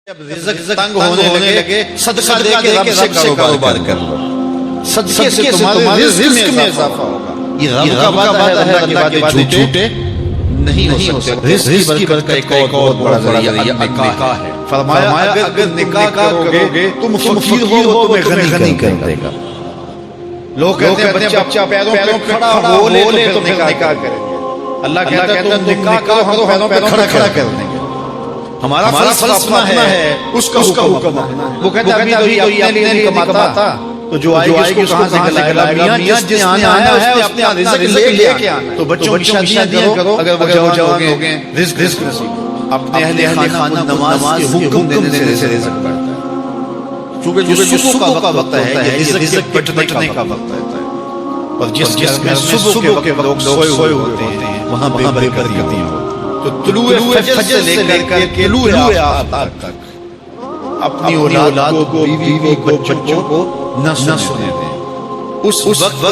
جب رزق تنگ ہونے لگے صدقہ دے کے رب سے کاروبار کر لو، صدقے سے تمہارے رزق میں اضافہ ہوگا۔ یہ رب کا وعدہ ہے، اللہ کی باتیں جھوٹے نہیں ہو سکتے۔ رزق کی برکت کا ایک اور بڑا ذریعہ نکاح ہے۔ فرمایا اگر نکاح کرو گے تم فقیر ہو تو تمہیں غنی کر دے گا۔ لوگ کہتے ہیں بچہ پیروں پہ کھڑا ہو لے تو پھر نکاح کریں گے۔ اللہ کہتا ہے تم نکاح کرو ہم پیروں پہ کھڑا کر دیں گے۔ ہمارا فلسفہ ہے اس کا حکم ہے۔ وہ کہتا ہے ابھی تو یہ اپنے لیے کماتا تو جو آئے گی اس کو کہاں سے کھلائے گا؟ میاں جس نے آنا ہے اس نے اپنا رزق لے کے آنا ہے۔ تو بچوں کی شادیاں کرو اگر وہ جوان ہو گئے، رزق نصیب اپنے اہل خانہ نماز کے حکم دینے سے رزق بڑھتا ہے۔ چونکہ جو صبح کا وقت ہے یہ رزق بٹنے کا وقت ہے، اور جس میں صبح کے وقت لوگ سوئے ہوتے ہیں وہاں بے برکتیاں ہوتی ہیں۔ تو طلوع فجر سے لے کر طلوع آفتاب تک اپنی اولاد کو، بیوی کو، بچوں کو نہ سننے دیں۔ اس وقت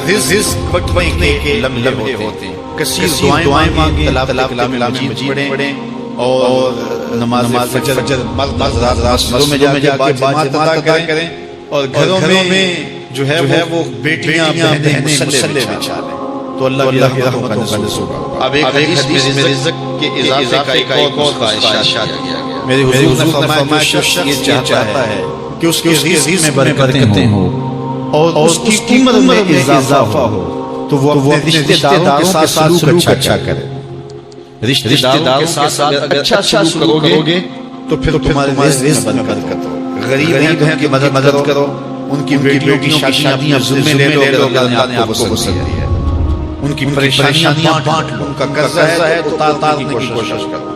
رزق بٹنے کے لمحے ہوتے ہیں۔ کثیر دعائیں مانگیں، کلام مجید پڑھیں اور نماز فجر مسجدوں میں جا کے باجماعت ادا کریں، اور گھروں میں جو ہے وہ بیٹیاں بہنیں مصلے بچھا لیں تو اللہ کی رحمتوں کا نزول ہوگا۔ اب ایک حدیث میں رزق کے اضافے کا ایک اور اشارہ کیا گیا۔ میرے حضور نے فرمایا جو شخص یہ چاہتا ہے کہ اس کے رزق میں برکتیں ہوں اور اس کی عمر میں اضافہ ہو تو وہ اپنے رشتہ داروں کے ساتھ سلوک اچھا کرے۔ رشتہ داروں کے ساتھ اگر اچھا سلوک کرو گے تو پھر تمہارے رزق میں برکت ہو۔ غریب ہیں کی مدد کرو، ان کی بیٹیوں کی شادیاں ذمہ لے لو، اللہ نے آپ کو وسعت دی ہے۔ ان کی پریشانیاں بانٹ لو، ان کا قرضہ ہے تو اتارنے کی کوشش کرو،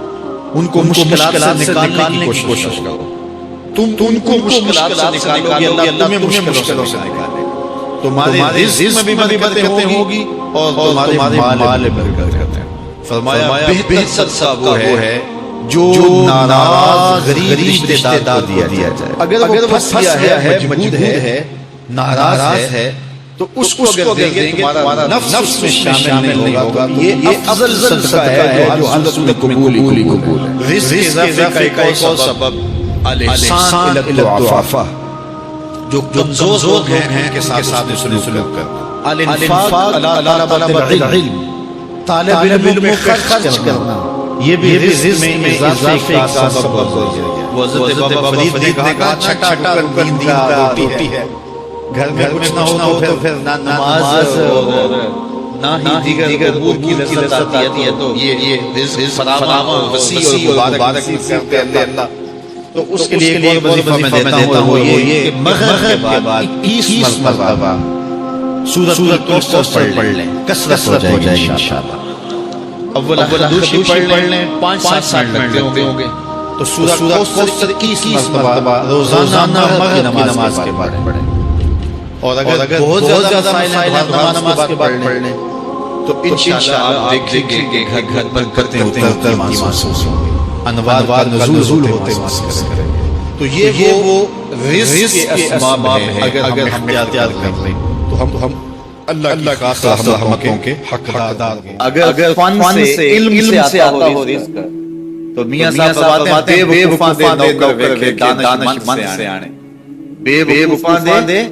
ان کو مشکلات سے نکالنے کی کوشش کرو۔ تم ان کو مشکلات سے نکالو گے، اللہ تمہیں مشکلوں سے نکالے گا۔ تمہارے رزق میں بھی برکتیں ہوگی اور تمہارے مال میں برکتیں۔ فرمایا بہتر صدقہ وہ ہے جو ناراض غریب رشتہ دار کو دیا جائے۔ اگر وہ پھنس گیا ہے، مجبور ہے، ناراض ہے تو اس کو اگر دیں گے تمہارا نفس میں شامل نہیں ہوگا۔ یہ افضل صدقہ ہے جو حضرت قبول ہے۔ رزق اضافے کا ایک اور سبب الاحسان الی الضعفاء، جو کمزور ہیں ان کے ساتھ سلوک کرنا۔ الانفاق علی طلبۃ العلم، طالب علم میں خرچ کرنا، یہ بھی رزق میں اضافے کا سبب ہے۔ حضرت بابا فرید نے کہا چھٹا رکن دین کا روٹی ہے۔ گھر میں کچھ نہ ہو تو پھر نہ نماز اور نہ ہی دیگر امور کی لذت آتی ہے، تو یہ رزق فراوان اور وسیع اور مبارک کرتے ہیں اللہ۔ تو اس کے لیے ایک اور وظیفہ میں دیتا ہوں، وہ یہ کہ مغرب کے بعد 21 مرتبہ سورۃ الکوثر پڑھ لیں، کثرت ہو جائے گی انشاءاللہ۔ اول خدوشی پڑھ لیں، 5-7 منٹ لگتے ہوں گے، تو سورۃ الکوثر 21 مرتبہ روزانہ مغرب کی نماز کے بعد پڑھیں۔ اور اگر بہت زیادہ مسائل ہیں نماز کے بعد پڑھ لیں تو انشاءاللہ آپ دیکھیں گے کہ گھر گھر برکتیں اترتی محسوس ہوں گی، انوار نزول ہوتے محسوس کریں گے۔ تو یہ وہ رزق کے اسباب ہیں۔ اگر ہم احتیاط کر لیں تو ہم اللہ کی خاص رحمتوں کے حقدار ہیں۔ اگر فن سے علم سے آتا ہو رزق تو میاں صاحب باتیں بے وقوفاں دے نوکر ویکھے دانش مند سے آنے، بے وقوفاں دے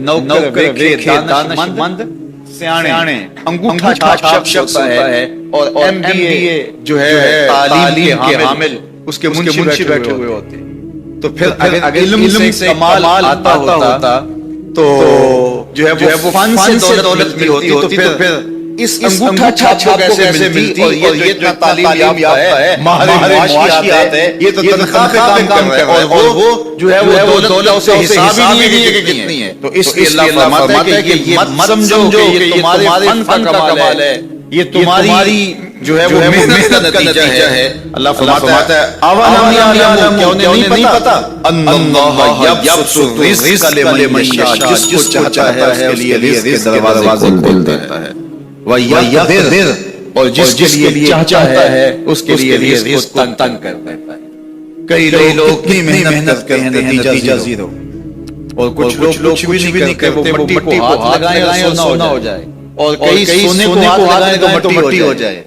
نوکر ویکھے دانش مند سیانے۔ انگوٹھا چھاپ شخص ہے اور ایم بی اے جو ہے تعلیم کے حامل اس کے منشی بیٹھے ہوئے ہوتے، تو پھر اگر علم سے کمال آتا ہوتا تو جو ہے وہ فن سے دولت ملتی ہوتی، تو پھر اس انگوٹھا چھاپ کو کیسے ملتی؟ اور یہ اتنا تعلیم یافتہ ہے، ماہر معاشیات ہے، یہ تو تنخواہ پہ کام کر رہا ہے، اور وہ جو ہے وہ دولت سے حساب ہی نہیں ہے کہ کتنی ہے۔ تو اس لیے اللہ فرماتا ہے کہ یہ مت سمجھو کہ یہ تمہارے فن کا کمال ہے، یہ تمہاری جو ہے وہ محنت کا نتیجہ ہے۔ اللہ فرماتا ہے اَوَلَمْ يَعْلَمُوا، کیا انہیں نہیں پتا ان اللہ یبسط الرزق لمن یشاء، جس کو چاہتا ہے اس کے لیے رزق کے دروازے کھول دیتا ہے، وَيَقْدِرُ، اور جس کے لیے چاہتا ہے اس کے لیے رزق کو تنگ کر دیتا ہے۔ کئی لوگ کتنی محنت کرتے ہیں نتیجہ زیرو، اور کچھ لوگ کچھ بھی نہیں کرتے، وہ مٹی کو ہاتھ لگائیں اور سونا ہو جائے، اور کئی سونے کو ہاتھ لگائیں تو مٹی ہو جائے۔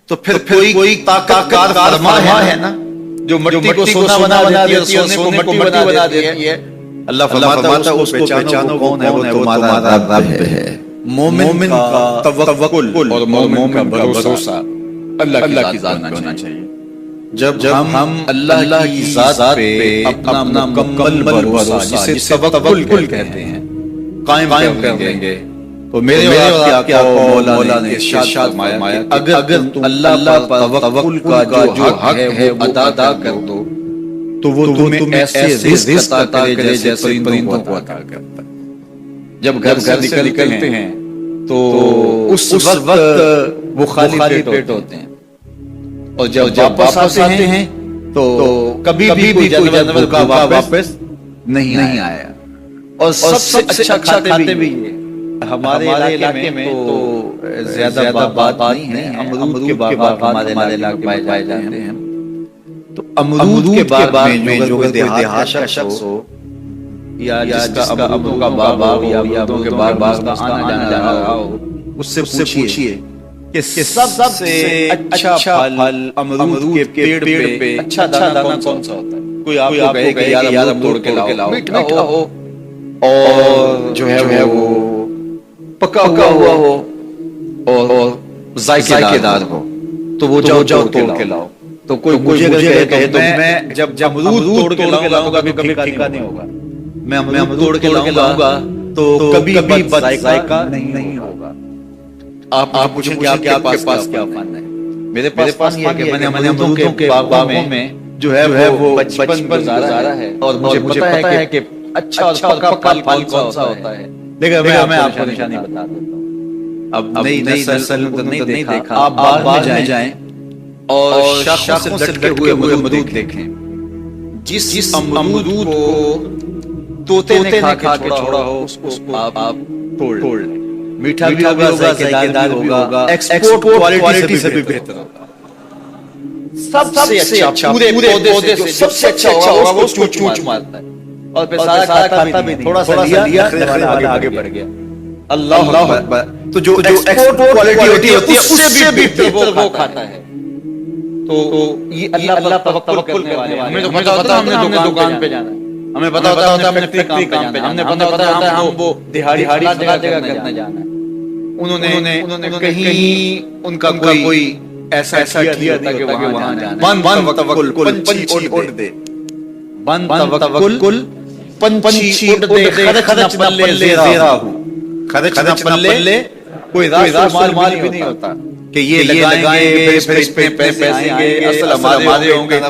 تو پھر کوئی طاقت کار فرما ہے نا جو مٹی کو سونا بنا دیتی ہے، سونے کو مٹی بنا دیتی ہے، اللہ فرماتا ہے اس کو پہچانو کون ہے، وہ تمہارا رب ہے۔ مومن کا توکل اور مومن کا بھروسہ اللہ کی ذات پہ ہونا چاہیے۔ جب ہم اللہ کی ذات پہ اپنا مکمل بھروسہ، جسے توکل کہتے ہیں، قائم کر دیں گے، تو میرے اور آپ کے آقا مولا نے ارشاد فرمایا کہ اگر تم اللہ پر توکل کا جو حق ہے وہ ادا کر دو تو وہ تمہیں ایسے رزق عطا کرے جیسے پرندوں کو عطا کرتا ہے۔ جب گھر سے نکلتے ہیں تو اس وقت وہ خالی پیٹ ہوتے ہیں، اور جب واپس آتے ہیں تو کبھی بھی کوئی جانور کا واپس نہیں آیا، اور سب سے اچھا کھاتے بھی یہ۔ ہمارے علاقے میں تو زیادہ باغات نہیں ہیں، امرود کے باغات ہمارے علاقے میں پائے جاتے ہیں، تو امرود کے باغ میں جو دیہات کا شخص ہو یا جس کا امرود کا باغ ہو یا امرودوں کے باغ کا آنا جانا رہا ہو، اس سے پوچھئے کہ سب سے اچھا پھل امرود کے پیڑ پہ اچھا دانہ کون سا ہوتا ہے؟ کوئی آپ کو کہے کہ یار توڑ کے لاؤ، میٹھا ہو اور جو ہے وہ پکا ہوا ہو اور ذائقے دار ہو، تو وہ جاؤ توڑ کے لاؤ۔ تو کوئی مجھے کہے تو میں جب امرود توڑ کے لاؤں گا کبھی پھیکا نہیں ہوگا، میں امرود توڑ کے لاؤں گا تو کبھی ذائقہ نہیں ہوگا۔ آپ پوچھیں کہ آپ کے پاس کیا فن ہے؟ میرے پاس فن یہ ہے کہ میں نے امرودوں کے باغوں میں جو ہے وہ بچپن گزارا ہے، اور مجھے پتا ہے کہ اچھا اور پکا پھل کون سا ہوتا ہے۔ لیکن میں آپ کو نشانی بتا دیتا ہوں، اب نئی نسل نے نہیں دیکھا، آپ باغ میں جائیں اور شاخوں سے لٹکے ہوئے امرود دیکھیں، جس امرود کو طوطے نے کھا کے چھوڑا ہو اس کو آپ توڑ لیں، میٹھا بھی ہوگا، ذائقے دار بھی ہوگا، ایکسپورٹ کوالٹی سے بھی بہتر ہوگا، سب سے اچھا پورے پودے سے سب سے اچھا ہوگا، وہ اس کو چونچ مارتا ہے اور پھر سارا کھاتا بھی نہیں، تھوڑا سا لیا آگے بڑھ گیا۔ اللہ اکبر۔ تو جو ایکسپورٹ کوالٹی ہوتی ہے اس سے بھی بہتر وہ کھاتا ہے۔ تو یہ اللہ پر توکل کرنے والے، ہمیں تو پتا ہوتا ہے ہم نے دکان پہ جانا ہے، ہمیں پتا ہوتا ہے ہم نے فیکٹری کام پہ جانا ہے، ہمیں پتا ہوتا ہے ہم وہ دہاڑی جگہ کرنے جانا ہے۔ انہوں نے کہیں ان کا کوئی ایسا کیا تھا کہ وہاں جانا ہے۔ بن توکل پنچھی اڑ دے، بن توکل پنچھی اڑ دے، خرچ نہ پلے زیرا ہو، خرچ نہ پلے کوئی راس مال بھی نہیں ہوتا کہ یہ لگائیں گے پھر اس پہ پیسے آئیں گے، اصل ہمارے ہوں گے،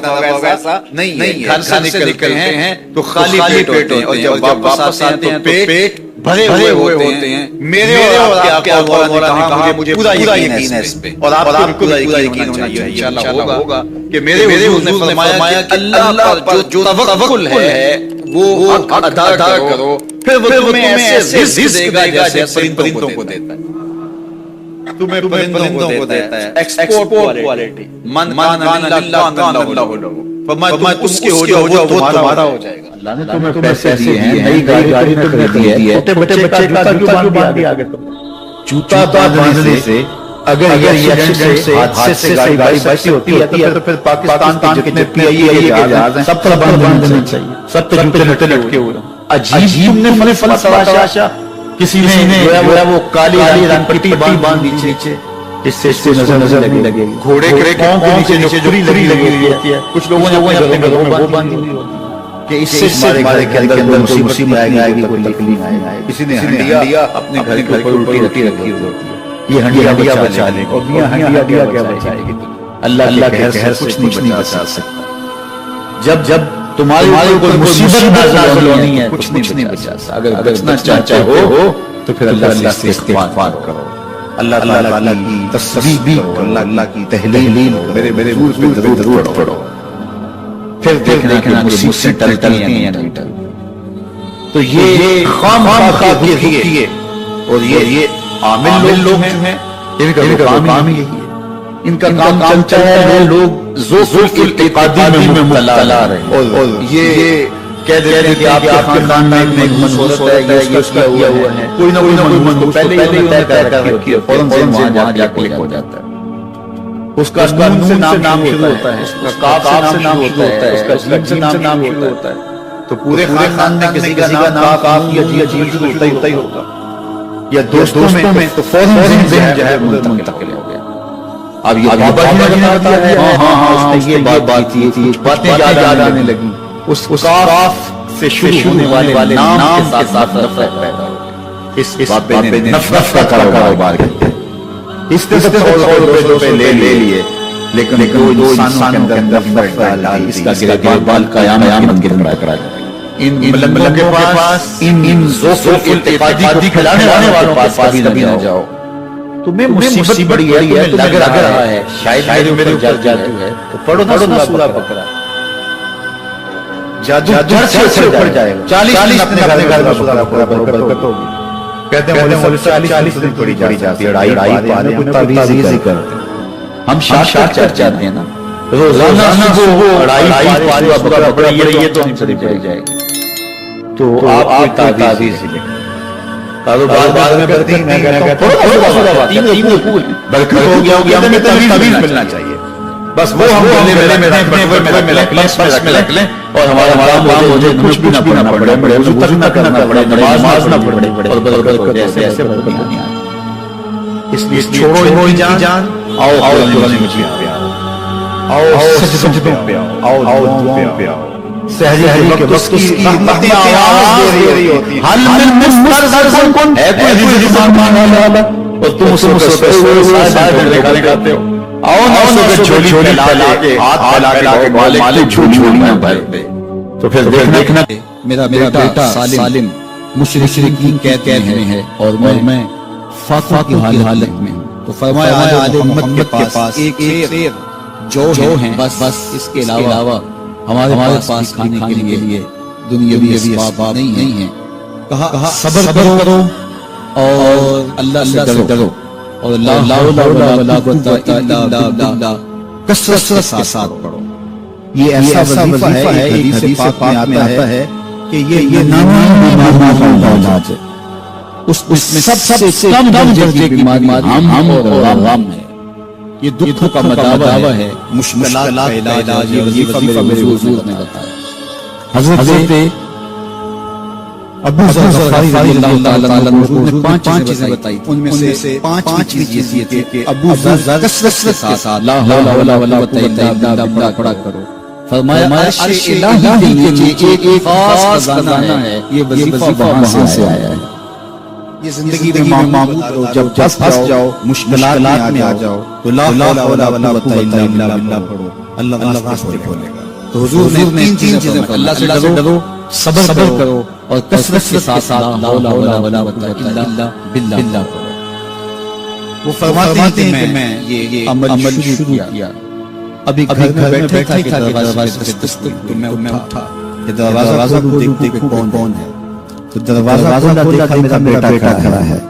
ایسا نہیں ہے۔ گھر سے نکلتے ہیں تو خالی پیٹ ہوتے ہیں، اور جب واپس آتے ہیں تو پیٹ بھرے ہوئے ہوتے ہیں۔ میرے اور آپ کے آقا نے کہا مجھے پورا یقین ہے اس پہ، اور آپ کو بھی پورا یقین ہونا چاہیے، انشاءاللہ ہوگا کہ میرے حضور نے فرمایا کہ اللہ پر جو توکل ہے وہ ادا کرو، پھر وہ تمہیں ایسے رزق دے گا جیسے پرندوں کو دیتا ہے، تمہیں پرندوں کو دیتا ہے۔ ایکسپورٹ کوالٹی، من کان للہ کان اللہ لہ، فرمایا تم اس کے ہو جاؤ وہ تمہارا ہو جائے گا۔ اللہ نے تمہیں پیسے دیے ہیں، نئی گاڑی تو خریدی ہے، چھوٹے بچے کا جوتا کیوں باندھ دیا آگے؟ جوتا باندھنے سے اگر یہ ایکسیڈنٹ سے حادثے سے گاڑی بچتی ہوتی ہے تو پھر پاکستان کے جتنے یہ جہاز ہیں سب پر باندھ دینے چاہیے، سب پہ جوتے لٹکے ہوئے۔ عجیب تم نے فلسفہ، کسی نے جو ہے وہ کالی رنگ پٹی باندھ دی نیچے، اس سے نظر نہیں لگے گی۔ گھوڑے کے پاؤں کے نیچے جو کھری لگی ہوئی ہے، کچھ لوگوں نے اپنے گھروں میں وہ باندھی ہوئی ہوتی ہے کہ اس سے ہمارے کے اندر مصیبت آئے گی، کوئی تکلیف آئے گی۔ کسی نے ہنڈیا اپنے گھر کے اوپر الٹی رکھی ہوئی ہوتی ہے، یہ ہنڈیا بچا لے گی، اور میاں ہنڈیا کیا بچائے گی؟ اللہ کے قہر سے کچھ نہیں بچا سکتا۔ جب تمہارے کوئی مصیبت نازل ہونی ہے کچھ نہیں بچا سکتا۔ اگر بچنا چاہتے ہو تو پھر اللہ سے استغفار کرو، اللہ تعالیٰ کی تسبیح کرو، اللہ کی تحلیل کرو، میرے حضور پہ درود پڑھو، پھر دیکھنا کہ مصیبتیں ٹلتی ہیں یا نہیں ٹلتی۔ تو یہ خام خواہ کے ذریعے، اور یہ عامل لوگ ہیں، ان کا کام یہی ہے، ان کا کام چلتا ہے لوگ ذوق اعتقادی میں مبتلا رہے، اور یہ کہہ دیتے ہیں کہ آپ کے خاندان میں ایک منحوس ہے، یہ اس کا کیا ہوا ہے، کوئی نہ کوئی منحوس تو پہلے ہی طے کر رکھی ہوتی ہے، فوراً سے وہاں جا کے کلک ہو جاتا ہے۔ اس کا نون سے نام شروع ہوتا ہے، اس کا کاف سے نام شروع ہوتا ہے، اس کا جیم سے نام شروع ہوتا ہے، تو پورے خاندان میں کسی کا نام کاف یا جیم سے ہوتا ہی ہوگا، یا دوستوں میں تو فوراً ذہن جو ہے منتقل ہو گیا۔ اب یہ بابا جی نے بتایا ہے، ہاں اس نے یہ بات تھی، باتیں یاد آنے لگی، اس کاف سے شروع ہونے والے نام کے ساتھ نفرت پیدا ہو گئی، اس بابے نے نفرت کا کاروبار کیا، اس نے سب روپے لے لیے، لیکن جو انسانوں کے اندر نفرت ڈالی، اس کا گربال قیامت کے دن پکڑا جائے۔ ان ململوں کے پاس، ان ذوق الاتحادی کو کھلانے والوں کے پاس کبھی نہ جاؤ، تمہیں مصیبت بڑی ہے، تمہیں لگ رہا ہے شاید میرے اوپر جادو ہے، تو پڑھو نا سورہ بقرہ، جادو جڑ سے اوپر جائے گا، 40 دن اپنے گھر میں سورہ بقرہ برکت ہوگی۔ کہتے ہیں مولوی صاحب 40 دن پڑھی جاتی ہے، اڑائی پارے کوئی تعویذ ہی کرتے ہیں، ہم شاٹ چاہتے ہیں نا، روزانہ صبح اڑائی پارے بقرہ پڑھیے یہ تو ہم سے پڑھی جائے گی، تو آپ تعویذ ہی لیں، کاروبار میں کرتے ہیں، میں کہتا ہوں برکت ہو گیا، ہمیں تعویذ ملنا چاہیے، بس وہ ہم گلے میں رکھ لیں، اور ہمارا کام ہو جائے، کچھ بھی نہ پڑھنا پڑے، وضو تک نہ کرنا پڑے، نماز نہ پڑھے، اور برکت ایسے برکت نہیں آتی۔ اس لیے چھوڑو ان کی جان، آؤ قرآن مجید پہ آؤ، آؤ سجدوں پہ آؤ، آؤ دعاؤں پہ آؤ، سحری کے وقت کی رحمتیں آواز دے رہی ہوتی ہیں، حل من مسترزقن، ہے کوئی رزق مانگنے والا، اور تم اس وقت سارے گھنٹے کھانے کھاتے ہو، آؤ نو کے جھولی پھیلا کے، ہاتھ پھیلا کے مالک جھولیاں بھر دے، تو پھر دیکھنا میرا بیٹا سالم مشرکین قید میں ہے اور میں فاقوں کی حالت میں ہوں، تو فرمایا آل محمد کے پاس ایک جو ہیں، بس اس کے علاوہ ہمارے پاس کھانے کے لیے دنیاوی اسباب نہیں ہیں، کہا صبر کرو اور اللہ سے ڈرو، اور لا حول ولا قوت الا باللہ کثرت کے ساتھ پڑھو۔ یہ ایسا وظیفہ ہے، ایک حدیث پاک میں آتا ہے کہ یہ نامی بیماریوں کا علاج ہے، اس میں سب سے کم درجے کی بیماری ہم اور غم ہے، یہ دکھ کا مداوع ہے، مشکلات کا علاج، یہ وظیفہ میرے حضور نے بتایا۔ حضرت ابو ذر غفاری رضی اللہ تعالیٰ عنہ نے 5 چیزیں بتائی، ان میں سے 5 چیز یہ تھی کہ ابو ذر کثرت کے ساتھ لا حول ولا قوت الا باللہ پڑھا کرو، فرمایا عرش الہی کے نیچے ایک خاص خزانہ ہے، یہ وظیفہ وہاں سے آیا ہے۔ یہ زندگی میں معمول جب پھنس جاؤ، مشکلات میں آ جاؤ، تو لا حول ولا قوت الا باللہ پڑھو، اللہ راستے کھولے گا۔ تو حضور نے 3 چیزیں، اللہ سے ڈرو، صبر کرو، اور کثرت کے ساتھ لا حول ولا قوت الا باللہ پڑھو۔ وہ فرماتے ہیں کہ میں یہ عمل شروع کیا، ابھی گھر میں بیٹھا تھا کہ دروازے سے دستک، تو میں اٹھا کہ دروازہ کو دیکھو کون ہے، تو دروازہ کھولا، دیکھا میرا بیٹا کھڑا ہے،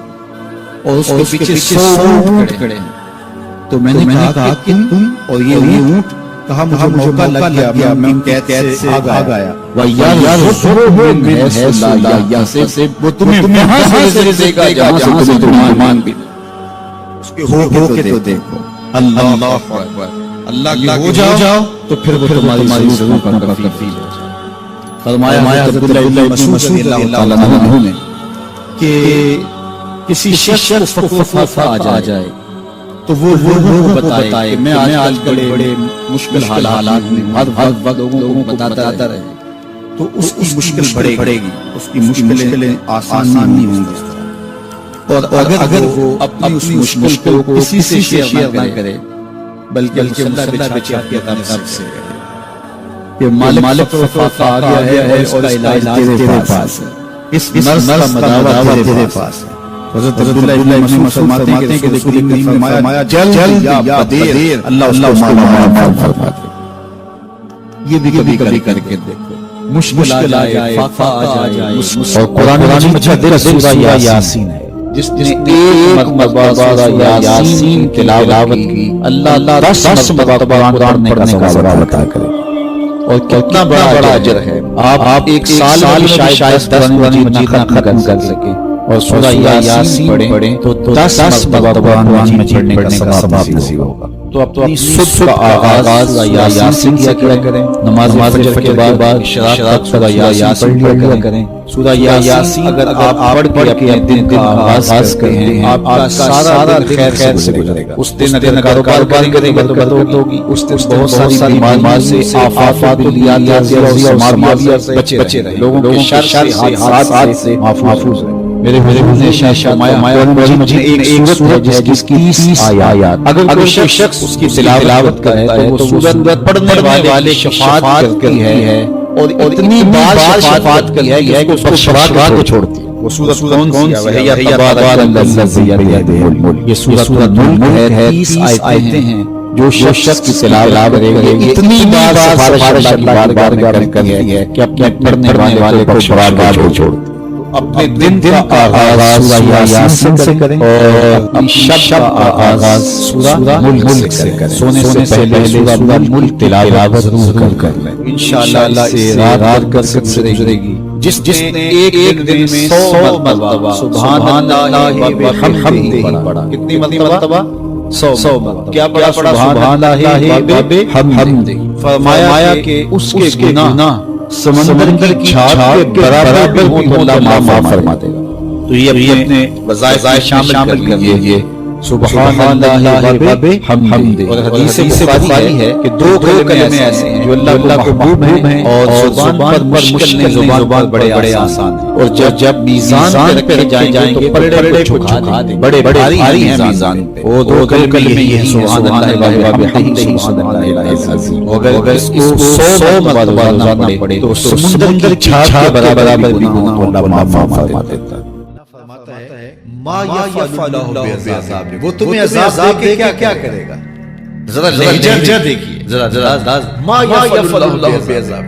اور اس کے پیچھے 100 اونٹ کھڑے ہیں، تو میں نے کہا کہ تم اور یہ اونٹ، کہا مجھے موقع لگ گیا، میں قید سے آگ آیا، وہ تمہیں وہاں سے دے گا جہاں سے تمہیں مان بھی، اس کے ہو کے تو دیکھو، اللہ اکبر، اللہ کی ہو جاؤ تو پھر وہ تمہاری ضرور کا کفیل ہو جائے۔ فرمایا حضرت عبداللہ ابن مسعود رضی اللہ تعالیٰ عنہ نے کہ کسی شخص کو فقہ آ جائے تو وہ لوگوں کو بتائے کہ میں آج کل بڑے مشکل حالات میں ہر وقت لوگوں کو بتاتا رہے، تو اس کی مشکل بڑھے گی، اس کی مشکلیں آسان نہیں ہوں گی، اور اگر وہ اپنی اس مشکل کو کسی سے شیئر نہ کرے، بلکہ مسلح بچھا کے اپنے رب سے کہ مالک فقہ آ گیا ہے اور اس کا علاج تیرے پاس ہے، اس مرض کا مداوع تیرے پاس ہے۔ حضرت عبداللہ ابن مسعود فرماتے ہیں کہ دیکھو فرمایا جلد یا بدیر اللہ اس کو معاف فرما دے۔ یہ بھی کبھی کر کے دیکھو، مشکل آ جائے، فقہ آ جائے، اور قرآن مجید سورہ یاسین ہے، جس نے ایک مرتبہ سورہ یاسین تلاوت کی، اللہ 10 مرتبہ قرآن پڑھنے کا ثواب عطا کرے، اور کتنا بڑا اجر ہے۔ آپ ایک سال میں شاید 10 قرآن مجید ختم کر سکے، اور سورہ یاسین پڑھیں تو 10 مرتبہ قرآن مجید پڑھنے کا ثواب نصیب ہوگا۔ تو تو اپنی صبح کا آغاز یاسین سے کیا کریں، نماز فجر کے بعد اشراق تک سورہ یاسین پڑھ لیا کریں۔ سورہ یاسین اگر آپ پڑھ کے دن کا آغاز کریں ہیں، آپ کا سارا خیر سے گزرے گا۔ اس دن اگر کاروبار کریں گے تو برکت ہوگی، اس دن بہت ساری بیماریوں سے، آفات سے بچے رہیں، لوگوں کے شر سے، حادثات سے محفوظ رہیں۔ میرے نے فرمایا ایک سورت ہے جس کی 30 آیات، اگر کوئی شخص اس کی تلاوت کرے تو وہ سورت پڑھنے والے شفاعت کرتی ہے، اور اتنی بار شفاعت کی ہے کہ اس کو شفاعت کو چھوڑتی ہے۔ وہ سورت کون سی ہے؟ یہ سورت ملک ہے، 30 آیتیں ہیں۔ جو شخص کی تلاوت کرے گا اتنی بار سفارش اللہ کی بارگاہ میں کرتی ہے کہ اپنے پڑھنے والے کو شفاعت کو چھوڑتی ہے۔ اپنے دن کا آغاز سورہ یاسین سے کریں اور اپنی شب کا آغاز سورہ ملک سے کریں۔ سونے سے پہلے سورہ ملک تلاوت ضرور کر لیں، انشاءاللہ اس سے رات گزرے گی۔ جس نے ایک دن میں 100 مرتبہ سبحان اللہ و بحمدہ پڑھا، کتنی مرتبہ؟ 100 مرتبہ۔ کیا پڑھا؟ سبحان اللہ و بحمدہ۔ فرمایا کہ اس کے گناہ سمندر کی چھاپ کے برابر ہوں تو اللہ معاف فرما دے گا۔ تو یہ اپنے وظائف شامل کر لیجئے، سبحان اللہ و بحمدہ۔ اور حدیث بخاری ہے کہ دو کلمے ایسے ہیں جو اللہ کو محبوب ہیں اور زبان پر مشکل نہیں، زبان بڑے آسان ہیں، اور جب میزان پہ رکھے جائیں گے بڑے کو جھکا دیں، بڑے بھاری ہیں میزان پہ۔ وہ دو کلمے یہ ہیں سبحان اللہ و بحمدہ، سبحان اللہ العظیم۔ اگر اس کو 100 مرتبہ نہ پڑھے تو سمندر کی چھاپ کے برابر بھی گناہ اللہ معاف فرما دیتا ہے۔ ما یفعلہ بعذاب، وہ تمہیں عذاب دے کے کیا کرے گا؟ ذرا لہجہ دیکھیے، ذرا ما یفعلہ بعذاب،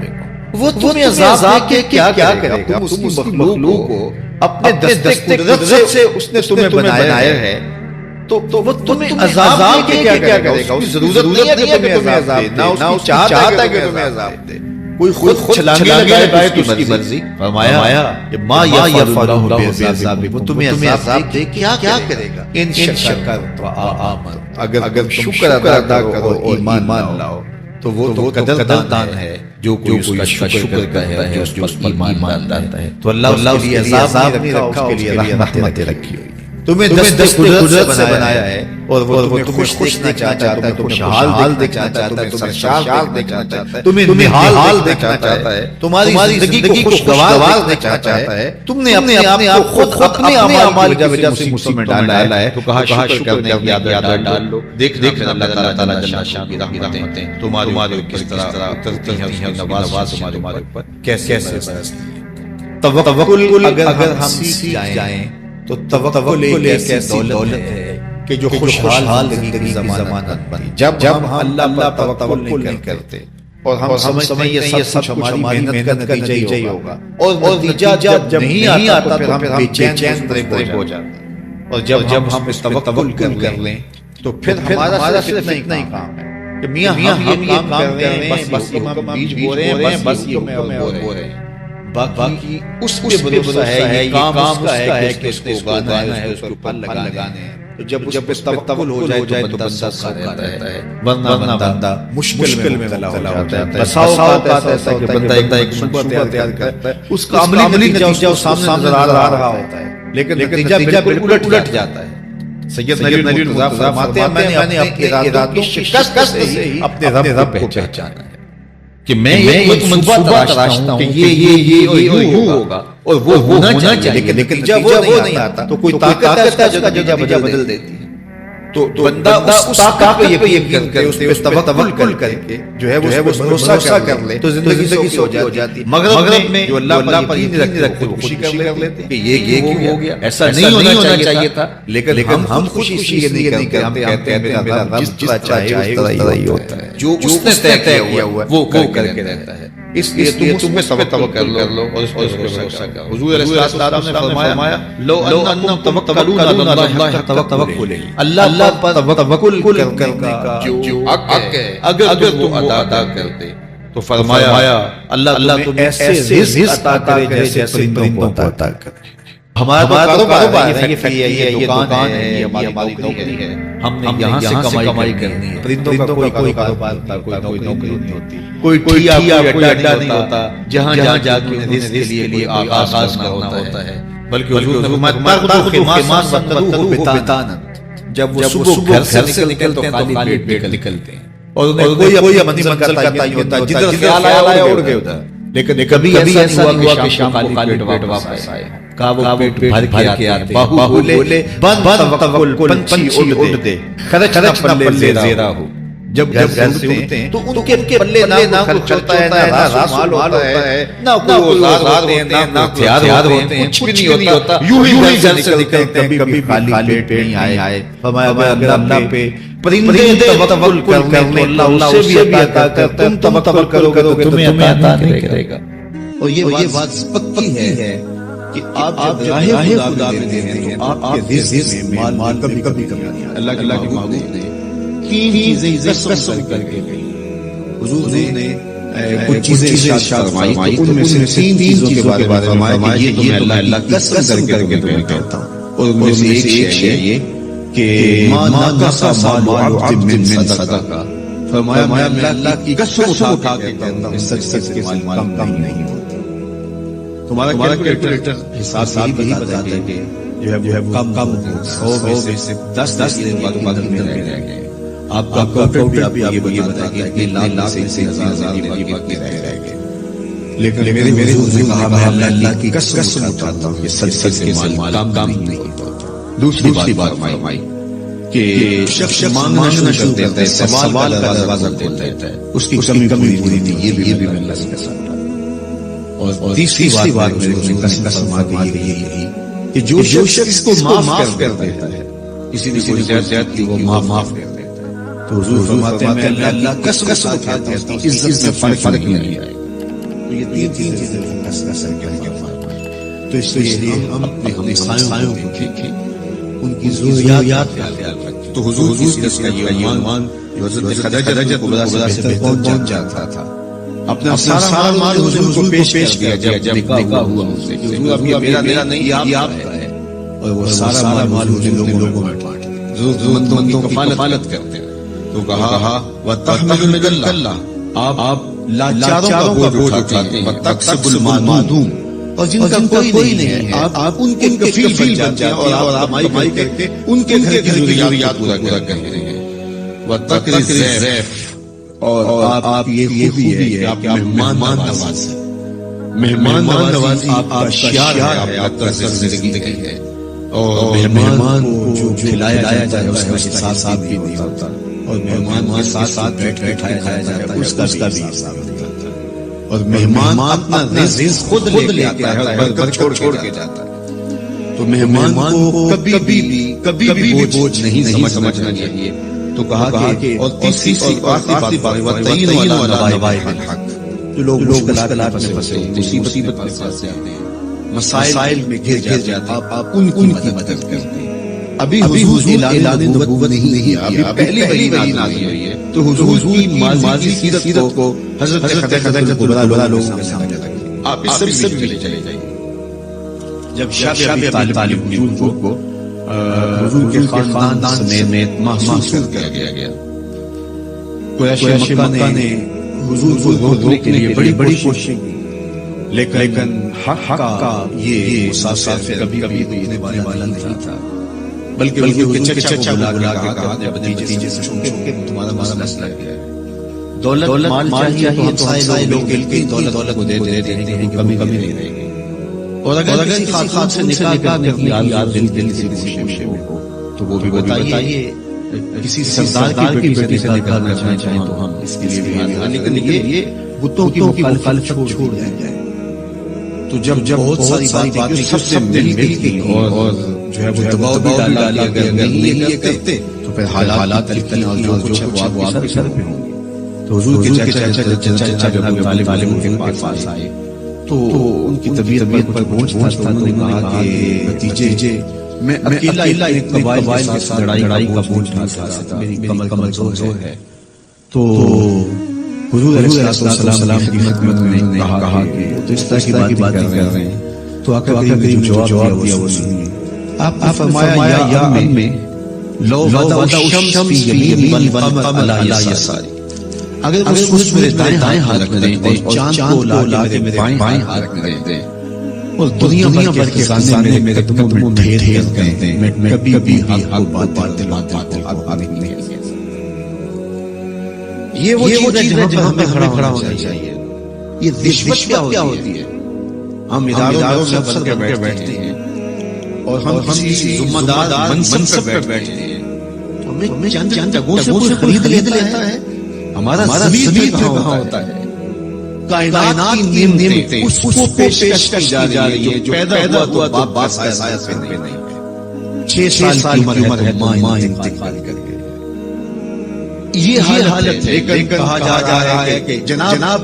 وہ تمہیں عذاب دے کے کیا کرے گا؟ تم اس مخلوق کو اپنے دست قدرت سے اس نے تمہیں بنایا ہے، تو وہ تمہیں عذاب دے کے کیا کرے گا؟ اس کی ضرورت نہیں ہے کہ تمہیں عذاب دے، نہ اس کی چاہت ہے کہ تمہیں عذاب دے۔ کوئی خود چھلانگے لگائے تو اس کی مرضی۔ فرمایا کہ ما یفعلہ بعذاب، وہ تمہیں عذاب دے کے کیا کرے گا؟ ان شکرتم وآمنتم، اگر شکر ادا کرو اور ایمان لاؤ تو وہ قدردان ہے جو کوئی اس کا شکر کرتا ہے، جو اس پر ایمان لاتا ہے۔ تو اللہ اس کے لیے عذاب نہیں رکھا، اس کے لیے رحمت رکھی ہوئی۔ تمہیں دست قدرت سے بنایا ہے اور وہ تمہیں خوش دیکھنا چاہتا ہے، تمہیں خوشحال دیکھنا چاہتا ہے، تمہیں سرشار دیکھنا چاہتا ہے، تمہیں نہال دیکھنا چاہتا ہے، تمہاری زندگی کو خوشگوار دیکھنا چاہتا ہے۔ تم نے اپنے آپ کو خود اپنے اعمال کی وجہ سے مصیبت میں ڈالا ہے، تو کہا شکر کرنے کی عادت ڈال لو۔ دیکھنا اللہ تعالیٰ جل شانہ کی رحمتیں تمہارے کس طرح اترتی ہیں، نواز تمہارے اوپر کیسے برستی ہیں۔ توکل اگر ہم سیکھ جائیں تو توکل ایک ایسی دولت ہے کہ جو خوشحال زندگی کی ضمانت بنی۔ جب ہم اللہ پر توکل نہیں کرتے اور ہم سمجھتے ہیں یہ سب کچھ ہماری محنت کا نتیجہ ہی ہوگا، اور نتیجہ جب نہیں آتا تو پھر ہم بے چین ہو جاتے ہیں۔ اور جب ہم اس توکل کر لیں تو پھر ہمارا صرف اتنا ہی کام ہے کہ میاں ہم یہ کام کر رہے ہیں، بس یہ ہم بیج بو رہے ہیں، بس یہ بو رہے ہیں، باقی اس پہ بھروسہ ہے، یہ کام اس کا ہے کہ اس کو اگانا ہے، اس کو پھل لگانے ہیں۔ تو جب اس پہ توکل ہو جائے تو بندہ سوکھا رہتا ہے، ورنہ بندہ مشکل میں مبتلا ہو جاتا ہے۔ بسا اوقات ایسا کہ بندہ ایک منصوبہ تیار کرتا ہے، اس کا عملی نتیجہ اس کو سامنے نظر آ رہا ہوتا ہے، لیکن نتیجہ بالکل الٹ جاتا ہے۔ سید نبی مرتضیٰ فرماتے ہیں میں نے اپنے ارادوں کی شکست سے ہی اپنے رب کو پہچانا ہے، کہ میں ایک منصوبہ تراشتا ہوں کہ یہ یوں ہوگا اور وہ ہونا چاہیے، لیکن جب وہ نہیں آتا تو کوئی طاقت ہے جو نتیجہ بدل دیتی ہے۔ تو بندہ اس طاقت پہ یقین کر کے، اس پہ توکل کر کے جو ہے وہ بھروسہ کر لے تو زندگی سے ہو جاتی ہے۔ مغرب میں جو اللہ پر یقین رکھتے ہیں خوشی کر لیتے ہیں کہ یہ کیوں ہو گیا، ایسا نہیں ہونا چاہیے تھا، لیکن ہم خوشی اس لیے نہیں کرتے، ہم کہتے ہیں میرا رب جس طرح چاہے اس طرح ہی ہوتا ہے، جو اس نے طے کیا ہوا ہے وہ کر کے رہتا ہے۔ اس لیے تم اس میں توکل کر لو اور اس پر بھروسہ کرو۔ حضور علیہ السلام نے فرمایا لو انکم توکلون علی اللہ حق توکلہ، اللہ پر توکل کرنے کا جو حق ہے اگر تم ادا کرتے تو فرمایا اللہ تمہیں ایسے رزق عطا کرے جیسے پرندوں کو عطا کرے۔ ہمارا کاروبار ہے، یہ فیکٹری ہے، یہ دکان ہے، یہ ہماری نوکری ہے، ہم نے یہاں سے کمائی کرنی ہے۔ پرندوں کا کوئی کاروبار ہوتا، کوئی نوکری نہیں ہوتی، کوئی ٹھیا کوئی اڈا نہیں ہوتا جہاں جا کے انہیں رزق کے لیے آغاز کرنا ہوتا ہے، بلکہ حضور نے فرمایا جب وہ صبح گھر سے نکلتے ہیں تو خالی پیٹ نکلتے ہیں، اور انہیں کوئی اپنی منزل کا تعین ہوتا، جدھر خیال آیا اڑ گئے ادھر، لیکن کبھی ایسا نہیں ہوا کہ شام کو خالی پیٹ واپس آئے، کہا وہ پیٹ بھر کے آتے، باہو بولے بند توکل پنچھی اڑ دے، خرچ نہ پلے زیرا ہو۔ جب گھر سے اٹھتے ہیں تو ان کے پلے نہ خرچ ہوتا ہے، نہ راس مال ہوتا ہے، نہ کوئی اوزار ہوتے ہیں، نہ ہتھیار ہوتے ہیں، کچھ بھی نہیں ہوتا، یوں ہی گھر سے نکلتے ہیں، کبھی خالی پیٹ نہیں آئے۔ فرمایا اگر اللہ پہ پرندے توکل کرنے تو اللہ اسے بھی عطا کرتا ہے، تم توکل کرو گے تو تمہیں عطا نہیں کرے گا۔ اور یہ بات پکی ہے کہ آپ جب راہ خدا میں دیتے ہیں تو آپ کے رزق میں مال کبھی نہیں آتا۔ اللہ کے محبوب نے تین چیزیں قسم کر کے حضور نے کچھ چیزیں ارشاد فرمائی، تو ان میں سے تین چیزوں کے بارے میں فرمایا کہ یہ تمہیں اللہ کی قسم کر کے تمہیں کہتا ہوں، اور ان میں سے ایک ہے یہ کہ ما نقص مال عبد من صدقہ، فرمایا میں اللہ کی قسم اٹھا کے کہتا ہوں سچ کے مال کم نہیں ہوتا۔ تمہارا کیلکولیٹر حساب یہی بتاتا ہے کہ جو ہے کم 100 میں سے 10 دن بعد میں رہ گئے، آپ کا کیلکولیٹر بھی آپ کو یہ بتاتا ہے کہ لاکھ سے ہزار دن باقی رہ گئے، لیکن میرے حضور نے کہا میں اللہ کی قسم اٹھاتا ہوں کہ سچ کے مال کم نہیں ہوتا۔ دوسری بات فرمائی کہ شخص مانگنا شروع کر دیتا ہے، سوال کا دروازہ کھول دیتا ہے، اس کی کمی پوری نہیں، یہ بھی میں اللہ سے قسم اٹھاتا ہوں۔ اور تیسری بات میرے حضور نے قسم آ گئی یہی کہ جو شخص کو معاف کر دیتا ہے، کسی نے کوئی زیادت کی وہ معاف کر دیتا ہے، تو حضور فرماتے ہیں میں اللہ کی قسم اٹھاتا ہوں کہ عزت میں فرق نہیں آئے گا۔ تو یہ تین چیزیں قسم کر کے فرمائی، تو اس لیے ہم اپنے ہمسایوں کو دیکھیں، ان کی ضروریات کا خیال رکھیں۔ تو حضور کا یہ ایمان جو حضرت خدیجہ کبریٰ سے پہنچ جاتا تھا، اپنا سارا مال حضور کو پیش کیا جب نکاح ہوا ان سے، حضور اب یہ میرا نہیں یہ آپ کا ہے، اور وہ سارا مال حضور لوگوں میں بانٹ دیا، ضرورتمندوں کی کفالت کرتے ہیں۔ تو کہا وَتَحْمِلُ الْكَلَّةَ، آپ لاچاروں کا بوجھ اٹھاتے ہیں، وَتَكْسِبُ الْمَعْدُومَ، اور جن کا کوئی نہیں ہے آپ ان کے کفیل بن جاتے ہیں اور آپ کمائی کر کے ان کے گھر کی ضروریات پورا کرتے ہیں۔ وَتَقْرِي الضَّيْفَ، اور آپ یہ خوبی ہے کہ آپ مہمان نوازی آپ کا شعار ہے، آپ کا زندگی ہے، اور مہمان کو جو کھلایا جائے اس کا حساب بھی نہیں ہوتا، اور مہمان کے ساتھ بیٹھ کے کھایا جاتا ہے اس کا بھی حساب نہیں ہوتا، اور مہمان اپنا رزق خود لے کے آتا ہے اور گھر چھوڑ کے جاتا ہے۔ تو مہمان کو کبھی بھی بوجھ نہیں سمجھنا چاہیے۔ تو کہا کہ اور تیسری آخری بات وَالتَّعِينُ عَلَىٰ نَوَائِبِ الْحَقِّ، جو لوگ مشکلات میں پھنسے مصیبت میں پھنسے ہیں، مسائل میں گر جاتے ہیں، آپ ان کی مدد کرتے ہیں۔ ابھی حضور اعلان نبوت نہیں کیا، ابھی پہلی نازل ہوئی ہے، تو حضور کی ماضی سیرت کو حضرت خدیجہ کبریٰ لوگوں کے سامنے رکھیں، آپ اس سے بھی چلے جائیں۔ جب شاب ابی طالب وجود کو حضور کے خاندان سمیت محسوس کر گیا، قریش مکہ نے حضور کو روکنے کے لیے بڑی کوششیں کی، لیکن حق کا یہ مسافر کبھی روکنے والا نہیں تھا، بلکہ ان کے چچا بلا کے کہا کہ اپنے بھتیجے سے چھوٹے تمہارا مسئلہ کیا ہے، دولت مال چاہیے تو ہمسائے لوگ مل کے دولت کو دے دیتے ہیں، کمی نہیں رہے گی، اور اگر کسی خاتون سے نکاح کرنے کی یاد دل سے کوشش ہو تو وہ بھی بتائیے، کسی سردار کی بیٹی سے نکاح کرنا چاہیں تو ہم اس کے لیے بھی حاضر، لیکن یہ بتوں کی مخالفت چھوڑ دیا جائے۔ تو جب بہت ساری باتیں سب سے مل کے اور جو ہے وہ دباؤ بھی ڈالا، اگر نہیں یہ کرتے تو پھر حالات اور جو کچھ ہے وہ آپ کے سر پہ ہوں گے۔ تو حضور کے چچا جناب طالب کے پاس آئے تو ان کی طبیعت پر بوجھ تھا، تو انہوں نے کہا کہ بھتیجے میں اکیلا ایک قبائل کے ساتھ لڑائی کا بوجھ نہیں اٹھا سکتا، میری کمر کمزور ہے۔ تو حضور علیہ السلام کی خدمت میں کہا کہ تو اس طرح کی باتیں کر رہے ہیں، تو آقا کریم جو جواب دیا وہ سنیے. آپ نے فرمایا یا امی لو وضع الشمس فی یمینی والقمر علی یساری. اگر وہ سورج میرے دائیں ہاتھ میں رکھ دیں اور چاند کو لا کے میرے بائیں ہاتھ میں رکھ دیں اور دنیا بھر کے خزانے میرے قدموں میں ڈھیر کر دیں, میں کبھی بھی حق کو باطل نہیں کر سکتا. یہ وہ چیز ہے جہاں ہمیں کھڑا ہونا چاہیے. یہ رشوت کیا ہوتی ہے؟ ہم اداروں میں افسر بن کے بیٹھتے ہیں اور ہم کسی ذمہ دار منصب پہ بیٹھتے ہیں تو ہمیں چند جگہوں سے کوئی خرید لیتا ہے. ہمارا ضمیر کہاں ہوتا ہے؟ کائنات کی نعمتیں اس کو پیش کی جا رہی ہے جو پیدا ہوا تو باپ کا سایہ پہ نہیں ہے. 6 سال کی عمر ہے ماں انتقال کر گئی. یہ حالت ہے. لیکن کہا جا رہا ہے کہ جناب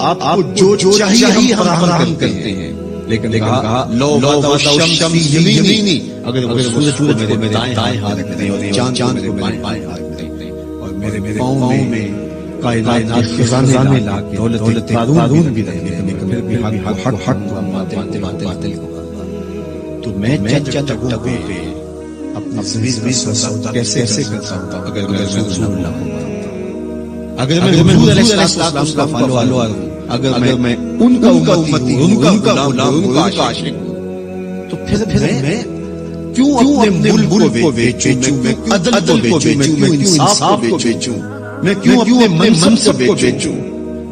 آپ کو جو چاہیے ہم فراہم کرتے ہیں. لیکن کہا لو وضع الشمس فی یمینی, اگر وہ سورج کو میرے دائیں ہاتھ میں دیں اور چاند کو بائیں ہاتھ میں دیں اور میرے پاؤں میں کائنات کے خزانے لا کے دولت قارون بھی رکھ دیں, لیکن پھر بھی حق کو باطل کو, تو میں چند جگہوں پہ اپنی زمین سودا کیسے کرتا ہوں اگر میں رسول اللہ کو مانتا ہوں, اگر میں حضور علیہ السلام کا فالو ہوں, اگر میں ان کا امتی ہوں, ان کا غلام ہوں, ان کا عاشق ہوں, تو پھر میں کیوں اپنے ملک کو بیچوں, میں عدل کو بیچوں, میں کیوں انصاف کو بیچوں, میں کیوں اپنے منصب کو بیچوں,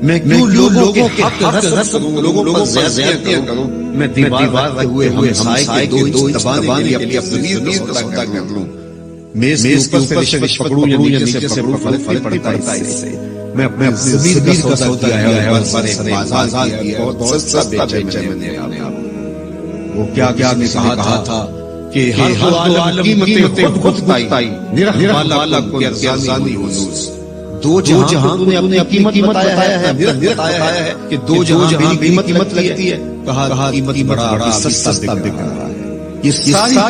میں کیوں لوگوں کے حق رسم کروں, لوگوں پر زیادتیاں کروں, میں دیوار رکھے ہوئے ہمسائے کے 2 انچ دبانے کے لیے اپنی ضمیر کا سودا کر لوں, میز کے اوپر سے رشوت پکڑوں یا نیچے سے پکڑوں, فرق پڑتا ہے اس سے. میں اپنے ضمیر کا سودا کیا ہے اور بازار کیا اور سستا بیچا میں نے آپ. وہ کیا نے کہا تھا کہ ہر عالم قیمتیں خود بتائی, نرخ والا کو ارزانی حضور. 2 جہاں نے اپنی قیمت بتایا ہے, بتایا ہے کہ 2 جہاں میری قیمت لگتی ہے. کہا قیمت بڑا سستا بک رہا ہے. یہ ساری